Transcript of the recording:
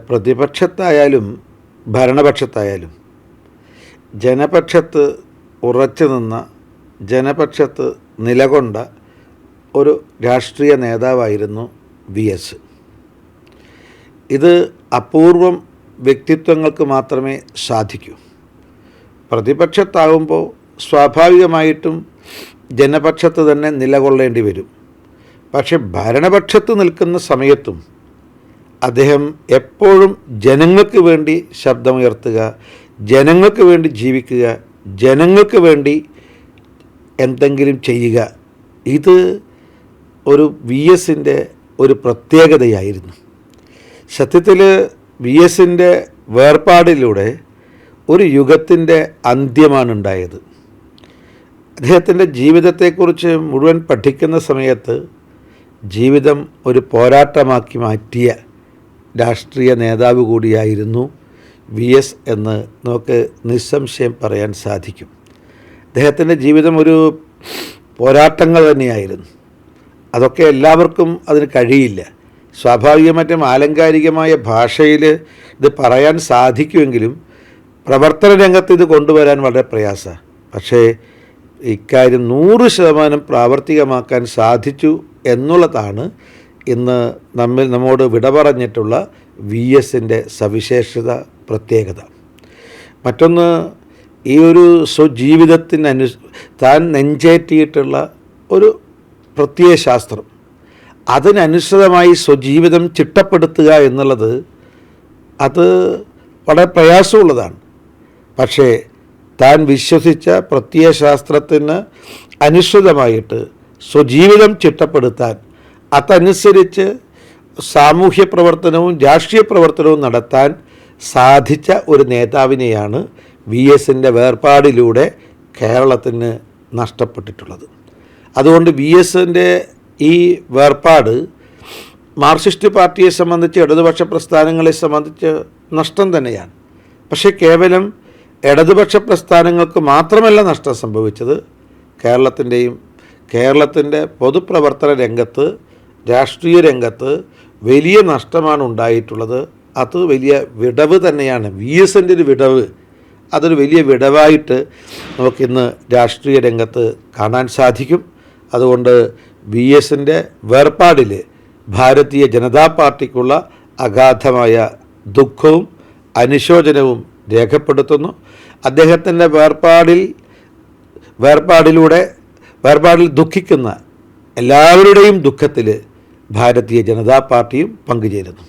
പ്രതിപക്ഷത്തായാലും ഭരണപക്ഷത്തായാലും ജനപക്ഷത്ത് ഉറച്ചു നിന്ന, ജനപക്ഷത്ത് നിലകൊണ്ട ഒരു രാഷ്ട്രീയ നേതാവായിരുന്നു VS. ഇത് അപൂർവം വ്യക്തിത്വങ്ങൾക്ക് മാത്രമേ സാധിക്കൂ. പ്രതിപക്ഷത്താകുമ്പോൾ സ്വാഭാവികമായിട്ടും ജനപക്ഷത്ത് തന്നെ നിലകൊള്ളേണ്ടി വരും. പക്ഷെ ഭരണപക്ഷത്ത് നിൽക്കുന്ന സമയത്തും അദ്ദേഹം എപ്പോഴും ജനങ്ങൾക്ക് വേണ്ടി ശബ്ദമുയർത്തുക, ജനങ്ങൾക്ക് വേണ്ടി ജീവിക്കുക, ജനങ്ങൾക്ക് വേണ്ടി എന്തെങ്കിലും ചെയ്യുക, ഇത് ഒരു VSൻ്റെ ഒരു പ്രത്യേകതയായിരുന്നു. സത്യത്തിൽ VSൻ്റെ വേർപാടിലൂടെ ഒരു യുഗത്തിൻ്റെ അന്ത്യമാണ് ഉണ്ടായത്. അദ്ദേഹത്തിൻ്റെ ജീവിതത്തെക്കുറിച്ച് മുഴുവൻ പഠിക്കുന്ന സമയത്ത് ജീവിതം ഒരു പോരാട്ടമാക്കി മാറ്റിയ രാഷ്ട്രീയ നേതാവ് കൂടിയായിരുന്നു VS എന്ന് നമുക്ക് നിസ്സംശയം പറയാൻ സാധിക്കും. അദ്ദേഹത്തിൻ്റെ ജീവിതം ഒരു പോരാട്ടങ്ങൾ തന്നെയായിരുന്നു. അതൊക്കെ എല്ലാവർക്കും അതിന് കഴിയില്ല. സ്വാഭാവികമായിട്ടും ആലങ്കാരികമായ ഭാഷയിൽ ഇത് പറയാൻ സാധിക്കുമെങ്കിലും പ്രവർത്തന രംഗത്ത് ഇത് കൊണ്ടുവരാൻ വളരെ പ്രയാസമാണ്. പക്ഷേ ഇക്കാര്യം 100% പ്രാവർത്തികമാക്കാൻ സാധിച്ചു എന്നുള്ളതാണ് ഇന്ന് നമ്മോട് വിട പറഞ്ഞിട്ടുള്ള VSൻ്റെ സവിശേഷത, പ്രത്യേകത. മറ്റൊന്ന്, ഈ ഒരു സ്വജീവിതത്തിന് താൻ നെഞ്ചേറ്റിയിട്ടുള്ള ഒരു പ്രത്യയശാസ്ത്രം, അതിനനുസൃതമായി സ്വജീവിതം ചിട്ടപ്പെടുത്തുക എന്നുള്ളത് അത് വളരെ പ്രയാസമുള്ളതാണ്. പക്ഷേ താൻ വിശ്വസിച്ച പ്രത്യയശാസ്ത്രത്തിന് അനുസൃതമായിട്ട് സ്വജീവിതം ചിട്ടപ്പെടുത്താൻ, അതനുസരിച്ച് സാമൂഹ്യ പ്രവർത്തനവും രാഷ്ട്രീയ പ്രവർത്തനവും നടത്താൻ സാധിച്ച ഒരു നേതാവിനെയാണ് VSൻ്റെ വേർപാടിലൂടെ കേരളത്തിന് നഷ്ടപ്പെട്ടിട്ടുള്ളത്. അതുകൊണ്ട് VSൻ്റെ ഈ വേർപാട് മാർക്സിസ്റ്റ് പാർട്ടിയെ സംബന്ധിച്ച്, ഇടതുപക്ഷ പ്രസ്ഥാനങ്ങളെ സംബന്ധിച്ച് നഷ്ടം തന്നെയാണ്. പക്ഷേ കേവലം ഇടതുപക്ഷ പ്രസ്ഥാനങ്ങൾക്ക് മാത്രമല്ല നഷ്ടം സംഭവിച്ചത്, കേരളത്തിൻ്റെ പൊതുപ്രവർത്തന രംഗത്ത്, രാഷ്ട്രീയ രംഗത്ത് വലിയ നഷ്ടമാണ് ഉണ്ടായിട്ടുള്ളത്. അത് വലിയ വിടവ് തന്നെയാണ്. VSൻ്റെ ഒരു വിടവ്, അതൊരു വലിയ വിടവായിട്ട് നമുക്കിന്ന് രാഷ്ട്രീയ രംഗത്ത് കാണാൻ സാധിക്കും. അതുകൊണ്ട് VSൻ്റെ വേർപാടിൽ ഭാരതീയ ജനതാ പാർട്ടിക്കുള്ള അഗാധമായ ദുഃഖവും അനുശോചനവും രേഖപ്പെടുത്തുന്നു. അദ്ദേഹത്തിൻ്റെ വേർപാടിൽ ദുഃഖിക്കുന്ന എല്ലാവരുടെയും ദുഃഖത്തിൽ ഭാരതീയ ജനതാ പാർട്ടിയും പങ്കുചേരുന്നു.